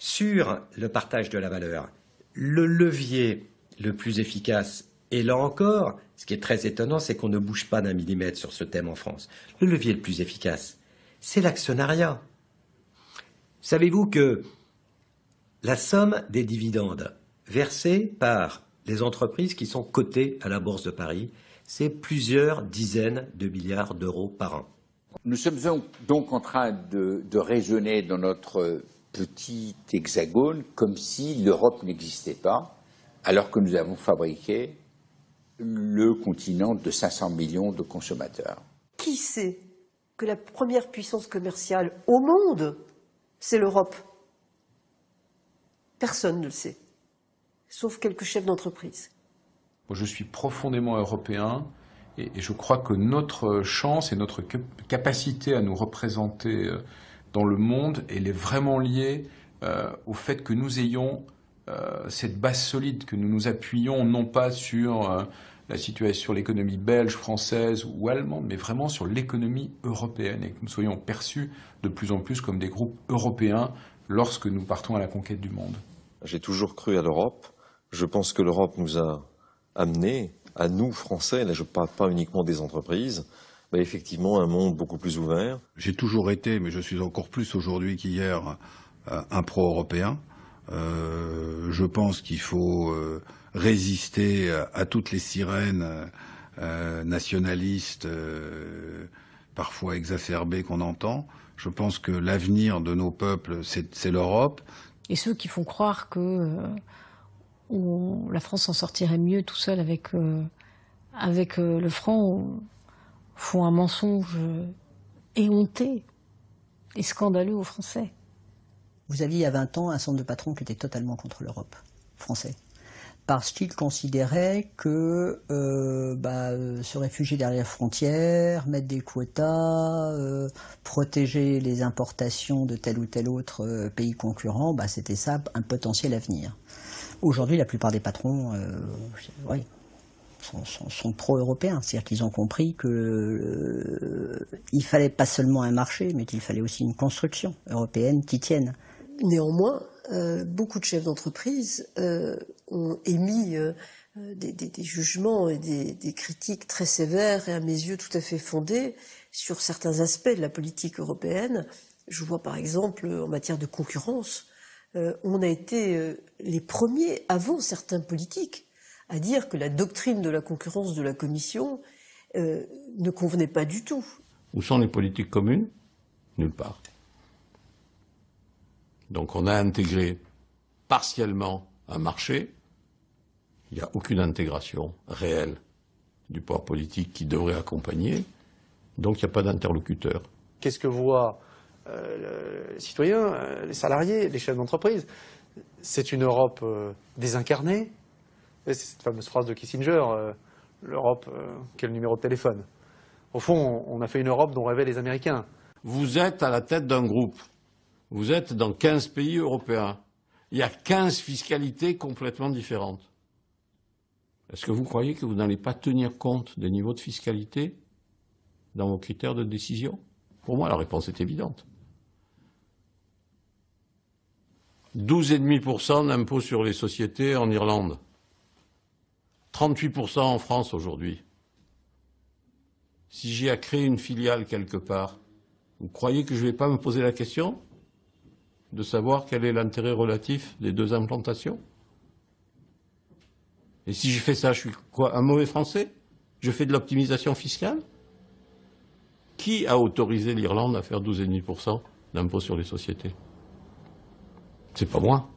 Sur le partage de la valeur, le levier le plus efficace, et là encore, ce qui est très étonnant, c'est qu'on ne bouge pas d'un millimètre sur ce thème en France. Le levier le plus efficace, c'est l'actionnariat. Savez-vous que la somme des dividendes versés par les entreprises qui sont cotées à la Bourse de Paris, c'est plusieurs dizaines de milliards d'euros par an. Nous sommes donc en train de raisonner dans notre petit hexagone comme si l'Europe n'existait pas, alors que nous avons fabriqué le continent de 500 millions de consommateurs. Qui sait que la première puissance commerciale au monde, c'est l'Europe? Personne ne le sait, sauf quelques chefs d'entreprise. Je suis profondément européen et je crois que notre chance et notre capacité à nous représenter dans le monde, elle est vraiment liée au fait que nous ayons cette base solide, que nous nous appuyons non pas sur la situation, sur l'économie belge, française ou allemande, mais vraiment sur l'économie européenne et que nous soyons perçus de plus en plus comme des groupes européens lorsque nous partons à la conquête du monde. J'ai toujours cru à l'Europe. Je pense que l'Europe nous a amenés, à nous Français, là je ne parle pas uniquement des entreprises, mais effectivement un monde beaucoup plus ouvert. J'ai toujours été, mais je suis encore plus aujourd'hui qu'hier, un pro-européen. Je pense qu'il faut résister à toutes les sirènes nationalistes, parfois exacerbées qu'on entend. Je pense que l'avenir de nos peuples, c'est l'Europe. Et ceux qui font croire que la France s'en sortirait mieux tout seul avec le franc font un mensonge éhonté et scandaleux aux Français. Vous aviez il y a 20 ans un centre de patrons qui était totalement contre l'Europe, français. Parce qu'ils considéraient que se réfugier derrière les frontières, mettre des quotas, protéger les importations de tel ou tel autre pays concurrent, c'était ça un potentiel avenir. Aujourd'hui, la plupart des patrons sont pro-européens, c'est-à-dire qu'ils ont compris qu'il fallait pas seulement un marché, mais qu'il fallait aussi une construction européenne qui tienne. Néanmoins, beaucoup de chefs d'entreprise ont émis des jugements et des critiques très sévères et à mes yeux tout à fait fondées sur certains aspects de la politique européenne. Je vois par exemple en matière de concurrence, on a été les premiers, avant certains politiques, à dire que la doctrine de la concurrence de la Commission ne convenait pas du tout. Où sont les politiques communes? Nulle part. Donc on a intégré partiellement un marché. Il n'y a aucune intégration réelle du pouvoir politique qui devrait accompagner. Donc il n'y a pas d'interlocuteur. Qu'est-ce que voient les citoyens, les salariés, les chefs d'entreprise? C'est une Europe désincarnée. C'est cette fameuse phrase de Kissinger, l'Europe, quel numéro de téléphone? Au fond, on a fait une Europe dont rêvaient les Américains. Vous êtes à la tête d'un groupe. Vous êtes dans 15 pays européens. Il y a 15 fiscalités complètement différentes. Est-ce que vous croyez que vous n'allez pas tenir compte des niveaux de fiscalité dans vos critères de décision? Pour moi, la réponse est évidente. 12,5% d'impôt sur les sociétés en Irlande. 38% en France aujourd'hui. Si j'ai à créer une filiale quelque part, vous croyez que je ne vais pas me poser la question de savoir quel est l'intérêt relatif des deux implantations? Et si je fais ça, je suis quoi, un mauvais Français? Je fais de l'optimisation fiscale? Qui a autorisé l'Irlande à faire 12,5% d'impôt sur les sociétés? C'est pas moi.